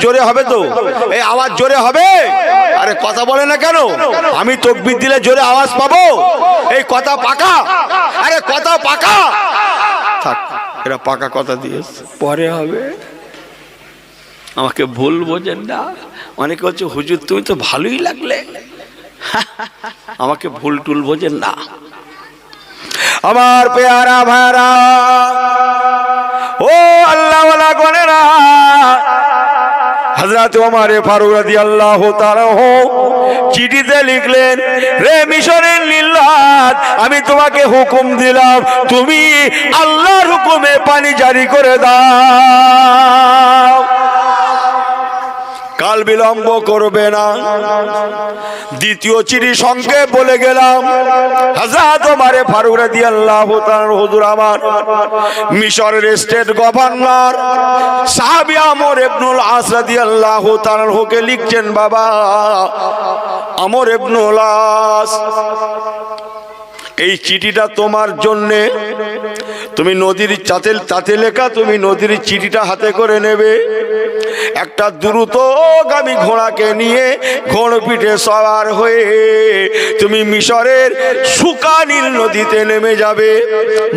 জোরে হবে তো? এই আওয়াজ জোরে হবে? আরে কথা বলে না কেন? আমি তাকবীর দিলে জোরে আওয়াজ পাবো? এই কথা পাকা? আরে কথা পাকা? থাক, এরা পাকা কথা দিয়েছে, পরে হবে। আমাকে ভুল বোঝেন না। অনেকে হচ্ছে হুজুর তুমি তো ভালোই লাগলে, আমাকে ভুল টুল বোঝেন না। আমার পেয়ারা ভাইরা, ও আল্লাহ ওয়ালা গনেরা, হযরত ওমর ফারুক রাদিয়াল্লাহু তাআলা চিঠিতে লিখলেন, রে মিশরের লিল্লাত, আমি তোমাকে হুকুম দিলাম, তুমি আল্লাহর হুকুমে পানি জারি করে দাও, কাল বিলম্ব করবে না। দ্বিতীয় চিঠি সংক্ষেপ বলে গেলাম, হযরত ওমর ফারুক রাদিয়াল্লাহু তাআলা হুজুর আমার মিশরের স্টেট গভর্নর সাহাবী আমর ইবনুল আস রাদিয়াল্লাহু তাআলা কে লিখছেন, বাবা আমর ইবনুল আস, এই চিঠিটা তোমার জন্যে, তুমি নদীর তাতে লেখা, তুমি নদীর চিঠিটা হাতে করে নেবে, একটা দ্রুতগামী ঘোড়াকে নিয়ে ঘোড় পিঠে সওয়ার হয়ে তুমি মিশরের সুকানীল নদীতে নেমে যাবে,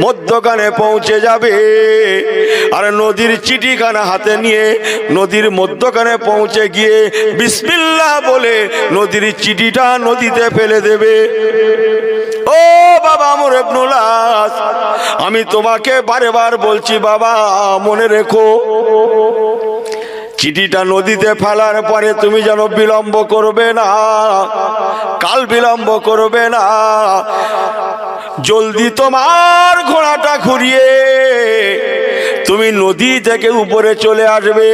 মধ্যখানে পৌঁছে যাবে, আর নদীর চিঠিখানা হাতে নিয়ে নদীর মধ্যখানে পৌঁছে গিয়ে বিসমিল্লাহ বলে নদীর চিঠিটা নদীতে ফেলে দেবে। ও বাবা আমর ইবনুল আস, আমি তোমাকে বারবার বলছি বাবা, মনে রেখো, চিঠিটা নদীতে ফেলার পরে তুমি যেন বিলম্ব করবে না, কাল বিলম্ব করবে না, জলদি তোমার ঘোড়াটা ঘুরিয়ে তুমি নদী থেকে উপরে চলে আসবে,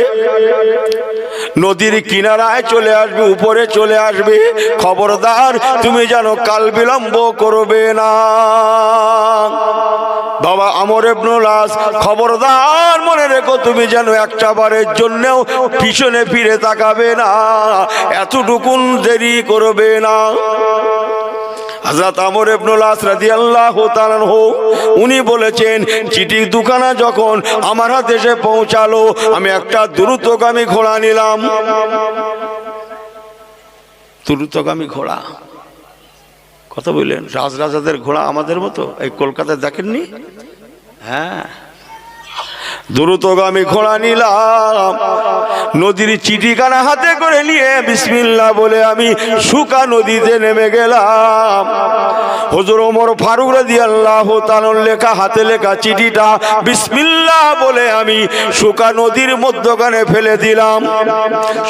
নদীর কিনারায় চলে আসবে, উপরে চলে আসবে, খবরদার তুমি যেন কাল বিলম্ব করবে না। বাবা আমর ইবনুল আস, খবরদার মনে রেখো, তুমি যেন একটা বারের জন্যও পিছনে ফিরে তাকাবে না, এতটুকুন দেরি করবে না। হযরত আমর ইবনুল আস রাদিয়াল্লাহু তাআলা উনি বলেছেন, চিঠি দুখানা যখন আমার হাতে এসে পৌঁছালো, আমি একটা দ্রুতগামী ঘোড়া নিলাম। দ্রুতগামী ঘোড়া, কথা বললেন, রাজরাজাদের ঘোড়া আমাদের মতো, এই কলকাতায় দেখেননি? হ্যাঁ, দ্রুতগামী ঘোড়া নিলাম, নদীর চিঠিখানা হাতে করে নিয়ে বিসমিল্লাহ বলে আমি শুকা নদীতে নেমে গেলাম। হুজুর ওমর ফারুক রাদিয়াল্লাহু তাআলা লেখা, হাতে লেখা চিঠিটা বিসমিল্লাহ বলে আমি শুকা নদীর মধ্যখানে ফেলে দিলাম।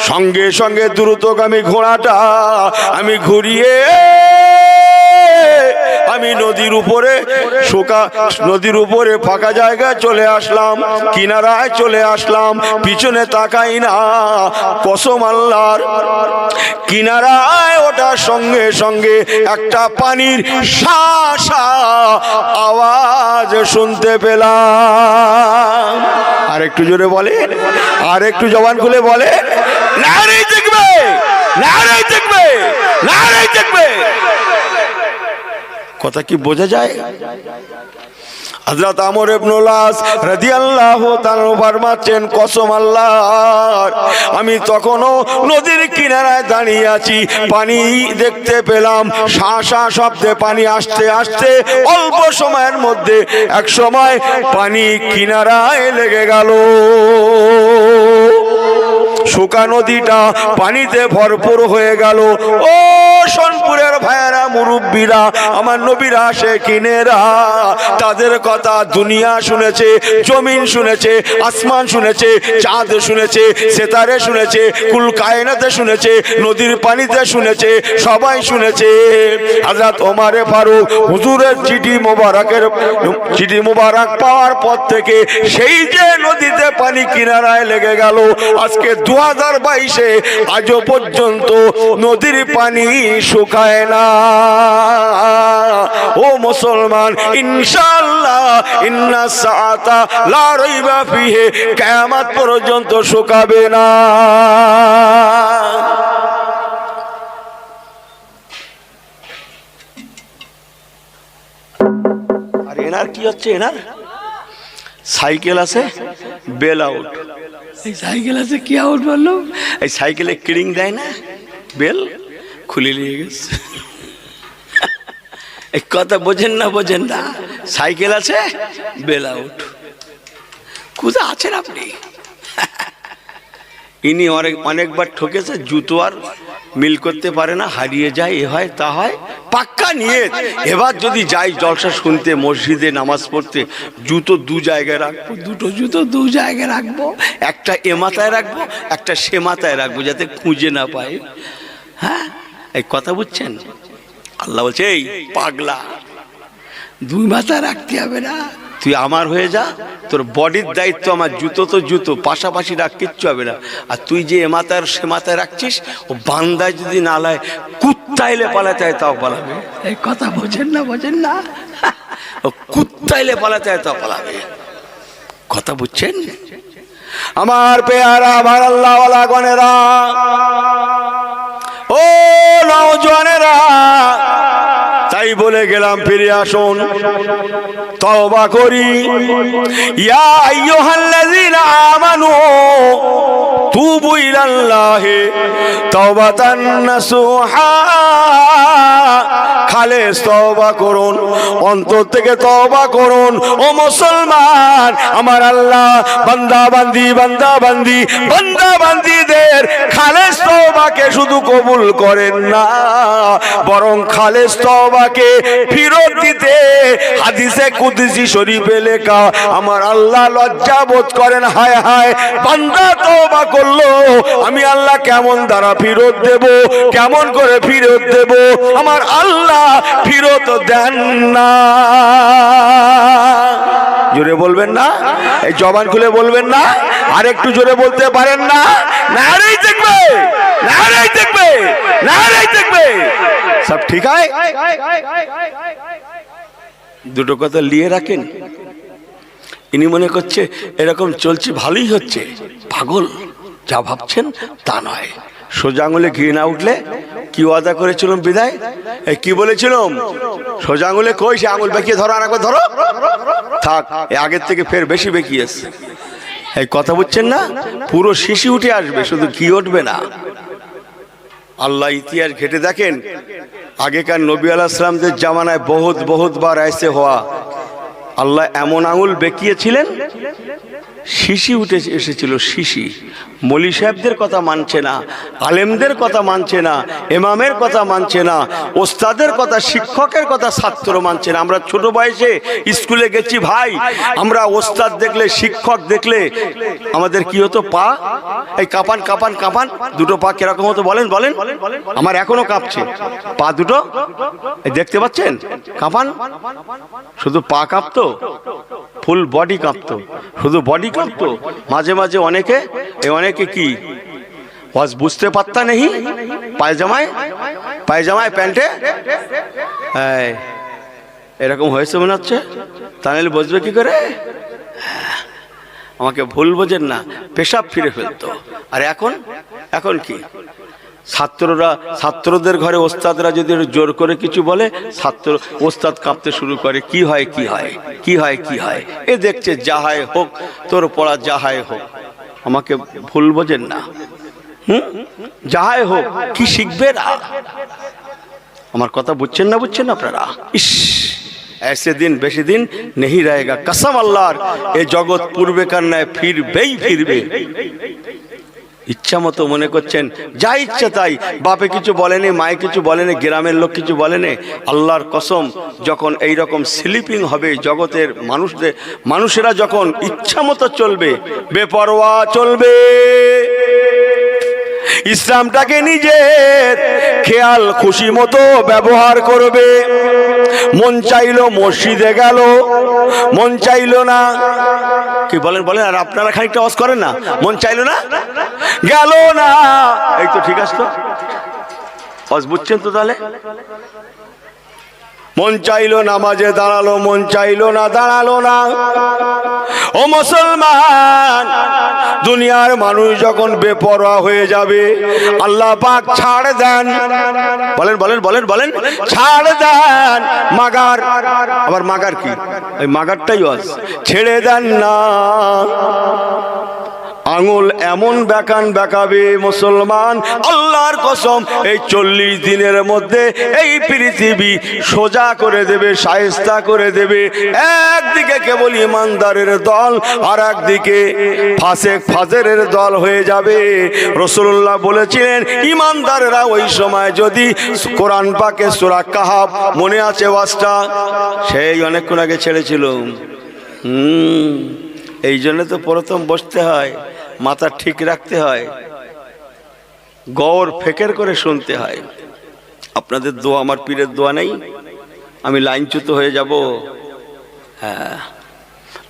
সঙ্গে সঙ্গে দ্রুতগামী ঘোড়াটা আমি ঘুরিয়ে আমি নদীর উপরে নদীর উপরে ফাঁকা জায়গায় চলে আসলাম, কিনারায় চলে আসলাম, পিছনে তাকাই না, কসম আল্লাহর, কিনারায় ওটার সঙ্গে সঙ্গে একটা পানির শাসা আওয়াজ শুনতে পেলাম। আর একটু জোরে বলে, আর একটু জবান খুলে বলে, নারে দেখবে, নারে দেখবে, নারে দেখবে। কথা কি বোঝা যায়? হযরত আমর ইবনুল আস রাদিয়াল্লাহু তাআলা ফরমাচ্ছেন, কসম আল্লাহর, আমি তখনও নদীর কিনারায় দাঁড়িয়ে আছি, পানি দেখতে পেলাম, শাঁসা শব্দে পানি আসতে আসতে অল্প সময়ের মধ্যে এক সময় পানি কিনারায় লেগে গেল, শুকা নদীটা পানিতে ভরপুর হয়ে গেল। ও সোনপুরের ভাইয়েরা, মুরব্বীরা, আমার নবীরা, শেখিনেরা, তাদের কথা দুনিয়া শুনেছে, জমিন শুনেছে, আসমান শুনেছে, চাঁদ শুনেছে, সেতারে শুনেছে, কুল কায়নাতে শুনেছে, নদীর পানিতে শুনেছে, সবাই শুনেছে। হযরত ওমর ফারুক হুজুরের চিঠি মোবারক পাওয়ার পর থেকে সেই যে নদীতে পানি কিনারায় লেগে গেল, আজকে 2022-এ আজও পর্যন্ত নদীর পানি শুকায় না। ও মুসলমান, ইনশাআল্লাহ ইন্না সাআতা লা রাইবা ফিহি, কিয়ামত পর্যন্ত শুকাবে না। আর এনার কি হচ্ছে, এনার সাইকেল আছে, বেল আউট, এই সাইকেল আছে কি আউট বললো, এই সাইকেলে কিড়িং দেয় না, বেল খুলে নিয়ে গেছে। এই কথা বোঝেন না, বোঝেন না, সাইকেল আছে বেল আউট। কোথা আছেন আপনি? ইনি অনেকবার ঠকেছে, জুতো আর মিল করতে পারে না, হারিয়ে যায়, এ হয় তা হয়, পাক্কা নিয়ে। এবার যদি যাই জলসা শুনতে, মসজিদে নামাজ পড়তে, জুতো দু জায়গায় রাখবো, দুটো জুতো দু জায়গায় রাখবো, একটা এ মাথায় রাখবো, একটা সে মাথায় রাখবো, যাতে খুঁজে না পায়। হ্যাঁ, এই কথা বুঝছেন? আল্লাহ বলছে, এই পাগলা, দুই মাথায় রাখতে হবে না, তুই আমার হয়ে যা, তোর বডির দায়িত্ব আমার, জুতো তো জুতো, পাশাপাশি রাখ, কিচ্ছু হবে না। আর তুই যে এ মাথায় সে মাথায় রাখছিস, ও বান্দায় যদি না লায়, কুত্তা এলে পালাতে হয় তাও পালাবে। এই কথা বোঝেন না, বোঝেন না, ও কুত্তা এলে পালাতে হয় তাও পালাবে। কথা বুঝছেন? আমার পেয়ারা, আমার আল্লাহওয়ালা গণেরা, ও নওজওয়ানেরা, তাই বলে গেলাম ফিরে আসুন, তওবা করি। ইয়া আইয়ুহাল্লাযীনা আমানু তুবু ইলাল্লাহি তাওবাতান নাসুহা, খালেস তওবা করুন, অন্তর থেকে তওবা করুন। ও মুসলমান, আমার আল্লাহ বান্দা বান্দিদের খালেস তওবাকে শুধু কবুল করেন না, বরং খালেস তওবাকে ফিরত দিতে হাদিসে কুদসি শরীফে লেখা, আমার আল্লাহ লজ্জা বোধ করেন, হায় হায়, বান্দা তওবা করলো, আমি আল্লাহ কেমন দ্বারা ফিরত দেব, কেমন করে ফিরত দেব? আমার আল্লাহ ফিরত দেন না। জোরে বলবেন না? এই জবান খুলে বলবেন না? আর একটু জোরে বলতে পারেন না? নারাই দেখবে, নারাই দেখবে, নারাই দেখবে। সব ঠিক হয়? দুটো কথা নিয়ে রাখেন। ইনি মনে করছে এরকম চলছে, ভালোই হচ্ছে, পাগল, যা ভাবছেন তা নয়। সোজা আঙুলে ঘি না উঠলে কি ওয়াদা করেছিলাম বিদায়? এই কি বলেছিলাম? সোজা আঙুলে কই, সে আঙুল বেঁকিয়ে ধরো, আর একবার ধরো, থাক, আগের থেকে ফের বেশি বেঁকিয়েছে। এই কথা বুঝছেন না? পুরো শিশি উঠে আসবে, শুধু ঘি উঠবে না। আল্লাহ ইতিহাস ঘেটে দেখেন, আগেকার নবী আলাইহিস সালামদের জামানায় বহুতবার ऐसे হওয়া, আল্লাহ এমন আঙুল বেঁকিয়েছিলেন, শিশি উঠে এসেছিল, শিশি। মৌলী সাহেবদের কথা মানছে না, আলেমদের কথা মানছে না, ইমামের কথা মানছে না, ওস্তাদের কথা, শিক্ষকের কথা ছাত্র মানছে না। আমরা ছোট বয়সে স্কুলে গেছি ভাই, আমরা ওস্তাদ দেখলে, শিক্ষক দেখলে আমাদের কি হতো? পা এই কাঁপান কাঁপান কাঁপান, দুটো পা কিরকম হতো বলেন বলেন? আমার এখনো কাঁপছে পা দুটো, এই দেখতে পাচ্ছেন? কাঁপান, শুধু পা কাঁপতো, ফুল বডি কাঁপতো, শুধু বডি কাঁপতো। মাঝে মাঝে অনেকে কি ওয়াজ বুঝতে পারতা নেই, পায়জামায় প্যান্টে এরকম হয়েছে মনে হচ্ছে, তাহলে বুঝবে কি করে? আমাকে ভুল বোঝেন না, পেশাব ফিরে ফেলতো। আর এখন কি? ছাত্রদের ঘরে ওস্তাদরা যদি জোর করে কিছু বলে, ওস্তাদ কাঁপতে শুরু করে, কি হয় কি হয় কি হয় কি হয়, এ দেখছে যা হয় হোক, তোর পড়া যা হয় হোক। আমাকে ভুল বোঝেন না, যা হয় হোক, কি শিখবে না? আমার কথা বুঝছেন না আপনারা? ইস, ऐसे दिन বেশি দিন नहीं रहेगा, कसम আল্লাহর, এই জগৎ পূর্বেকার ন্যায় ফিরবে। ইচ্ছা মতো মনে করছেন, যা ইচ্ছা তাই, বাপে কিছু বলেনি, মায়ে কিছু বলেনি, গ্রামের লোক কিছু বলেনি। আল্লাহর কসম, যখন এই রকম স্লিপিং হবে জগতের মানুষেরা যখন ইচ্ছা মতো চলবে, বেপরোয়া চলবে, ইসলামটাকে নিজের খেয়াল খুশি মতো ব্যবহার করবে। মন চাইলো মসজিদে গেল, মন চাইলো না, কি বলেন? আর আপনারা খানিকটা ওয়াজ করেন না, মন চাইলো না, গেল না, এই তো ঠিক আছে, তো ওয়াজ বুঝছেন তো? তাহলে মন চাইলো নামাজে দাঁড়ালো, মন চাইলো না, দাঁড়ালো না। ও মুসলমান, দুনিয়ার মানুষ যখন বেপরোয়া হয়ে যাবে, আল্লাহ পাক ছাড় দেন, বলেন, ছাড় দেন। মাগার, আবার মাগার কি? ওই মাগারটাই ওয়াজ, ছেড়ে দেন না। আঙুল এমন বেকান বেকাবে মুসলমান, আল্লাহর কসম এই 40 দিনের মধ্যে এই পৃথিবী সোজা করে দেবে, শায়েস্তা করে দেবে। একদিকে কেবল ইমানদারের দল, আর একদিকে ফাসেক ফাজেরের দল হয়ে যাবে। রাসূলুল্লাহ বলেছিলেন ইমানদাররা ওই সময় যদি কোরআন পাকে সূরা কাহাফ, মনে আছে ওয়াজটা, সেই অনেকক্ষণ আগে ছেড়েছিল। এই জন্য তো প্রথম বসতে হয়, মাথা ঠিক রাখতে হয়, গৌর ফেকের করে শুনতে হয়। আপনাদের দোয়া, আমার পীরের দোয়া নেই, আমি লাইনচ্যুত হয়ে যাব। হ্যাঁ,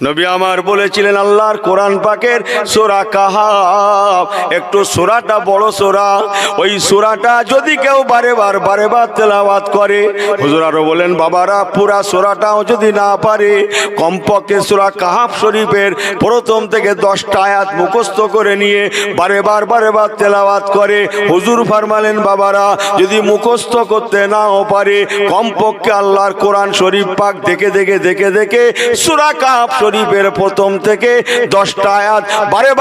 নবী আমার বলেছিলেন আল্লাহর কোরআন পাকের সূরা কাহাফ, একটু সূরাটা বড় সূরা, ওই সূরাটা যদি কেউ বারে বার তেলাওয়াত করে, হুজুর আরো বলেন বাবারা পুরা সূরাটাও যদি না পারে, কমপক্ষে সূরা কাহাফ শরীফের প্রথম থেকে 10টা আয়াত মুখস্থ করে নিয়ে বারে বার তেলাওয়াত করে, হুজুর ফরমালেন বাবারা যদি মুখস্থ করতে নাও পারে, কমপক্ষে আল্লাহর কোরআন শরীফ পাক দেখে সূরা কাহাফ শরীফের প্রথম থেকে 10টা আয়াত বারে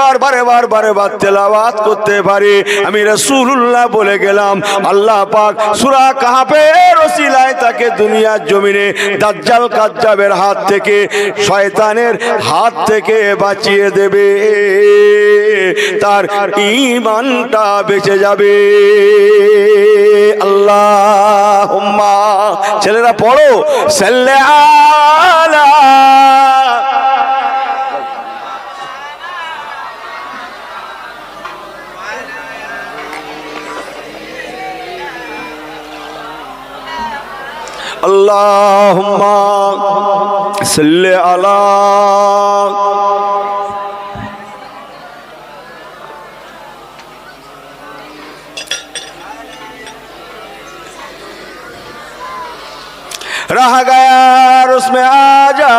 বার তেলাওয়াত করতে পারে। আমি রাসূলুল্লাহ বলে গেলাম আল্লাহ পাক সূরা কাহাফের ওসিলায় তাকে দুনিয়ার জমিনে দাজ্জাল কাজ্জাবের হাত থেকে, শয়তানের হাত থেকে বাঁচিয়ে দেবে, তার ঈমানটা বেঁচে যাবে। আল্লাহুম্মা, ছেলেরা পড়ো সাল্লি আলা আল্লাহুম্মা সাল্লি আলা रह गया और उसमें आ जा,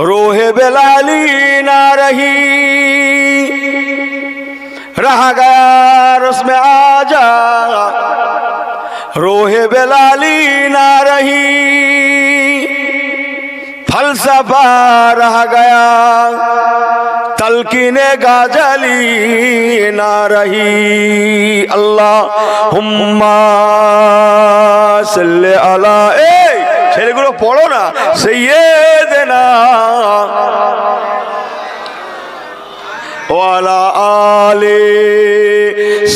रोहे बेलाली ना रही, रह गया और उसमें आ जा, रोहे बेलाली ना रही, फलसफा रह गया तलकीने गाजली ना रही। अल्लाहुम्मा सल्ले अला, ছেলেগুলো পড়ো না, সাইয়্যিদানা ওয়ালা আলে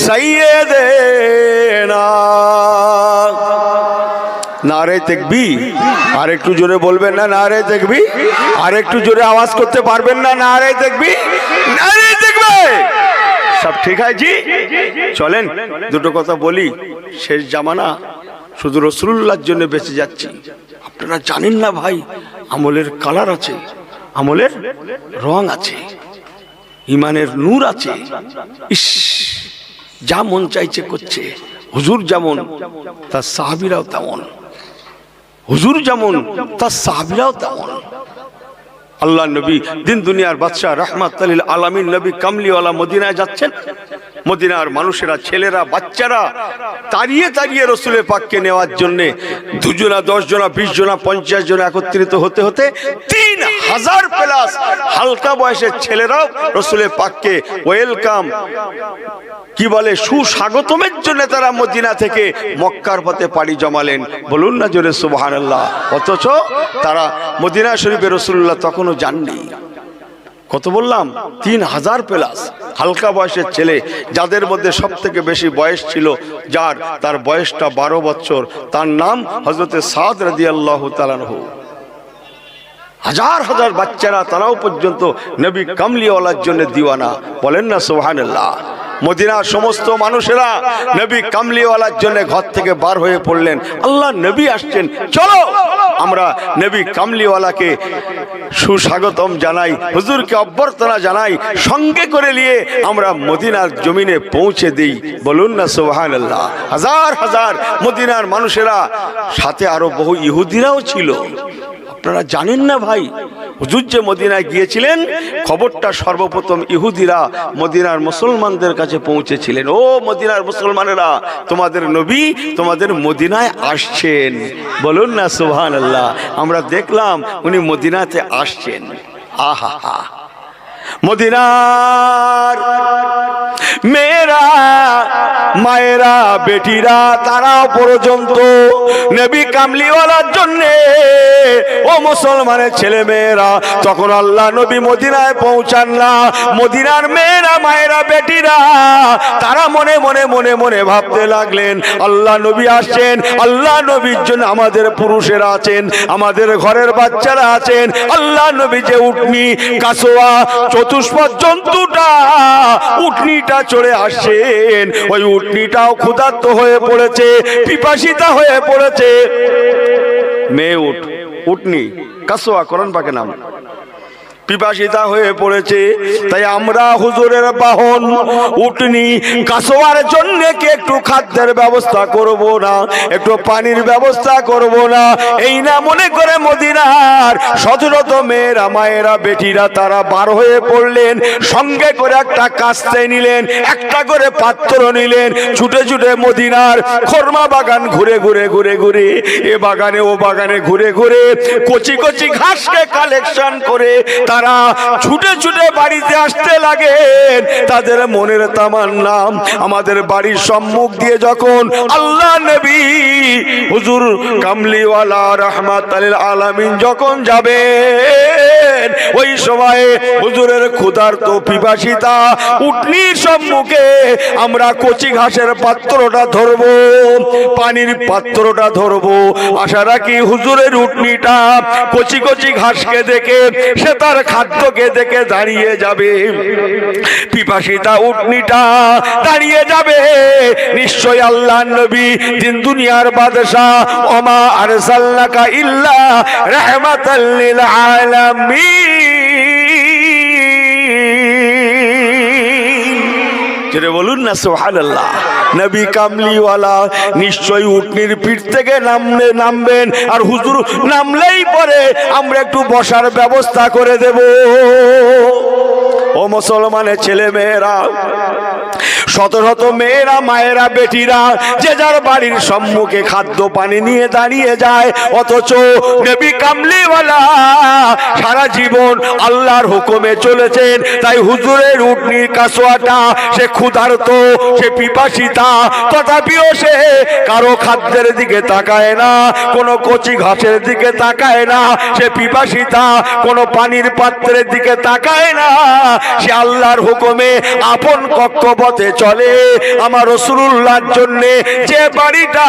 সাইয়্যিদানা। নারে তাকবীর, আর একটু জোরে বলবেন না নারে তাকবীর, আর একটু জোরে আওয়াজ করতে পারবেন না নারে তাকবীর, নারে তাকবীর। সব ঠিক আছে জি? চলেন দুটো কথা বলি, শেষ জামানা, শুধু রাসূলুল্লাহর জন্য বেঁচে যাচ্ছি। আপনারা জানেন না ভাই, আমলের কালার আছে, আমলের রং আছে, ইমানের নূর আছে। ইস, যা মন চাইছে করছে। হুজুর যেমন তার সাহাবীরাও তেমন, হুজুর যেমন তার সাহাবীরাও তেমন। আল্লাহ নবী দিন দুনিয়ার বাদশাহ রাহমাতুল লিল আলামিন নবী কামলিওয়ালা মদিনায় যাচ্ছেন। মদিনার মানুষেরা, ছেলেরা, বাচ্চারা তাড়িয়ে রসুলের পাককে নেওয়ার জন্য 2 জনা, 10 জনা, 20 জনা, 50 জনা একত্রিত হতে 3000 প্লাস হালকা বয়সের ছেলেরাও রসুলের পাককে ওয়েলকাম, কি বলে, সুস্বাগতমের জন্য তারা মদিনা থেকে মক্কার পথে পাড়ি জমালেন। বলুন না জোরে সুবহানাল্লাহ। অথচ তারা মদিনা শরীফে রাসূলুল্লাহ তখনও যাননি। কত বললাম? 3000 প্লাস হালকা বয়সের ছেলে, যাদের মধ্যে সব থেকে বেশি বয়স ছিল, তার বয়সটা 12 বছর, তার নাম হযরতে সাদ রাদিয়াল্লাহু তাআলা আনহু। হাজার বাচ্চারা, তারাও পর্যন্ত নবী কামলিওয়ালার জন্য দিওয়ানা। বলেন না সুবহানাল্লাহ। মদিনার সমস্ত মানুষেরা নবী কামলিওয়ালার জন্য ঘর থেকে বার হয়ে পড়লেন। আল্লাহ নবী আসছেন, চলো আমরা নবী কামলিওয়ালাকে সুস্বাগতম জানাই, হুজুরকে অভ্যর্থনা জানাই, সঙ্গে করে নিয়ে আমরা মদিনার জমিনে পৌঁছে দিই। বলুন না সুবহানাল্লাহ। হাজার মদিনার মানুষেরা, সাথে আরো বহু ইহুদিরাও ছিল। আপনারা জানেন না ভাই, হুজুর যে মদিনায় গিয়েছিলেন, খবরটা সর্বপ্রথম ইহুদিরা মদিনার মুসলমানদের কাছে পৌঁছেছিলেন। ও মদিনার মুসলমানেরা, তোমাদের নবী তোমাদের মদিনায় আসছেন। বলুন না সুবহানাল্লাহ। আমরা দেখলাম উনি মদিনাতে আসছেন। আহা, মদিনার মেয়েরা মায়েরা বেটিরা তারা পর্যন্ত নবী কামলিওয়ালার জন্যে ও মুসলমানের ছেলে মেয়েরা তখন আল্লাহ নবী মদিনায় পৌঁছান না। মদিনার মেয়েরা মায়েরা বেটিরা তারা মনে মনে মনে মনে ভাবতে লাগলেন আল্লাহ নবী আসছেন, আল্লাহ নবীর জন্য আমাদের পুরুষেরা আছেন, আমাদের ঘরের বাচ্চারা আছেন। আল্লাহ নবী যে উটনি কাসোয়া চতুষ্পদ জন্তুটা উটনিটা চড়ে আসছেন, ওই উটনিটাও ক্ষুধার্ত হয়ে পড়েছে, পিপাসিতা হয়ে পড়েছে। মেয়ে উটনি কাসোয়া কোরআন পাকে নাম, পিপাসিতা হয়ে পড়েছে। তাই আমরা হুজুরের বাহন উটনি কাসোয়ার জন্য কি একটু খাদ্যের ব্যবস্থা করব না, একটু পানির ব্যবস্থা করব না? এই না মনে করে মদিনার শত শত মেয়েরা মায়েরা বেটিরা তারা বার হয়ে পড়লেন, সঙ্গে করে একটা কাস্তে নিলেন, একটা করে পাত্র নিলেন, ছুটে ছুটে মদিনার খরমা বাগান ঘুরে ঘুরে ঘুরে ঘুরে এ বাগানে ও বাগানে ঘুরে ঘুরে কচি কচি ঘাসকে কালেকশন করে তারা ছুটে ছুটে বাড়িতে আসতে লাগেন। তাদের মনের তামান্না আমাদের বাড়ির সম্মুখ দিয়ে যখন আল্লাহ নবী হুজুর কামলিওয়ালা রাহমাতুল আলামিন যখন যাবেন, ওই সময়ে হুজুরের ক্ষুধার্ত পিপাসিতা উটনির সম্মুখে আমরা কচি ঘাসের পাত্রটা ধরবো, পানির পাত্রটা ধরবো, আশা রাখি হুজুরের উটনিটা কচি কচি ঘাসকে দেখে সে তার খাদ্যকে দেখে দাঁড়িয়ে যাবে, পিপাসিতা উটনিটা দাঁড়িয়ে যাবে। নিশ্চয় আল্লাহ নবী দিন দুনিয়ার বাদশাহ ওমা আরসালনাকা ইল্লা রাহমাতাল লিল আলামিন। জোরে বলুন না সুবহানাল্লাহ। নবী কামলিওয়ালা নিশ্চয়ই উটনির পিঠ থেকে নামবেন, আর হুজুর নামলেই পরে আমরা একটু বসার ব্যবস্থা করে দেব। ও মুসলমানের ছেলে মেয়েরা, শত শত মেয়েরা মায়েরা বেটিরা যে যার বাড়ির সম্মুখে খাদ্য পানি নিয়ে দাঁড়িয়ে যায়, অথচ নবী কামলিওয়ালা সারা জীবন আল্লাহর হুকুমে চলেছেন। তাই হুজুরের উটনির কাসোয়াটা সে ক্ষুধার্ত, সে পিপাসিতা, তথাপিও সে কারো খাদ্যের দিকে তাকায় না, কোনো কচি ঘাসের দিকে তাকায় না, সে পিপাসিতা কোনো পানির পাত্রের দিকে তাকায় না, সে আল্লাহর হুকুমে আপন কক্ষপথে চলে। আমার রাসূলুল্লাহর জন্য যে বাড়িটা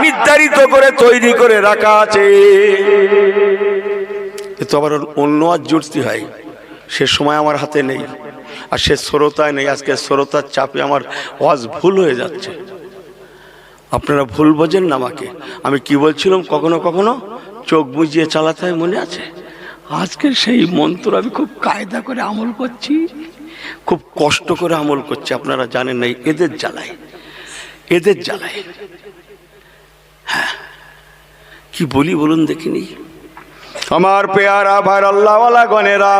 নির্ধারিত করে তৈরি করে রাখা আছে, তো আবার অন্য আজ জুড়তে হয়, সে সময় আমার হাতে নেই, আর সে শ্রোতায় নেই। আজকে শ্রোতার চাপে আমার ওয়াজ ভুল হয়ে যাচ্ছে, আপনারা ভুল বোঝেন না আমাকে। আমি কি বলছিলাম, কখনো কখনো চোখ বুজিয়ে চালাতে হয়, মনে আছে? আজকের সেই মন্ত্র আমি খুব কায়দা করে আমল করছি, খুব কষ্ট করে আমল করছি। আপনারা জানেন না, এদের জ্বালায়, এদের জ্বালায়। হ্যাঁ, কি বলি বলুন দেখিনি। আমার পেয়ারা ভাই আল্লাহওয়ালা গণেরা,